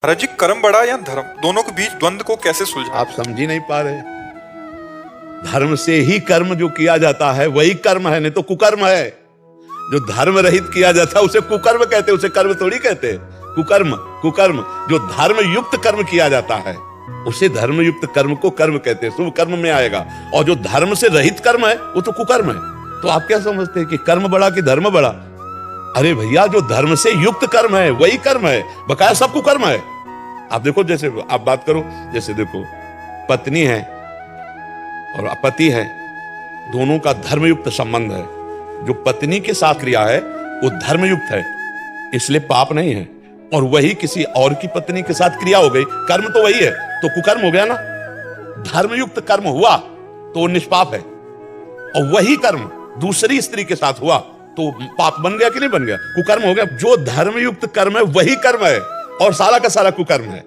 महाराज जी, कर्म बड़ा या धर्म, दोनों के बीच द्वंद को कैसे सुलझाएं? आप समझ ही नहीं पा रहे। धर्म से ही कर्म जो किया जाता है वही कर्म है, नहीं तो कुकर्म है। जो धर्म रहित किया जाता है उसे कुकर्म कहते, उसे कर्म थोड़ी कहते। कुकर्म कुकर्म जो धर्म युक्त कर्म किया जाता है उसे धर्म युक्त कर्म को कर्म कहते हैं, शुभ कर्म में आएगा। और जो धर्म से रहित कर्म है वो तो कुकर्म है। तो आप क्या समझते हैं कि कर्म बड़ा कि धर्म बड़ा? अरे भैया, जो धर्म से युक्त कर्म है वही कर्म है, बकाया सब कुकर्म है। आप देखो, जैसे आप बात करो, जैसे देखो पत्नी है और पति है, दोनों का धर्मयुक्त संबंध है। जो पत्नी के साथ क्रिया है वो धर्मयुक्त है, इसलिए पाप नहीं है। और वही किसी और की पत्नी के साथ क्रिया हो गई, कर्म तो वही है, तो कुकर्म हो गया ना। धर्मयुक्त कर्म हुआ तो निष्पाप है, और वही कर्म दूसरी स्त्री के साथ हुआ तो पाप बन गया कि नहीं बन गया? कुकर्म हो गया। जो धर्मयुक्त कर्म है वही कर्म है, और सारा का सारा कुकर्म है।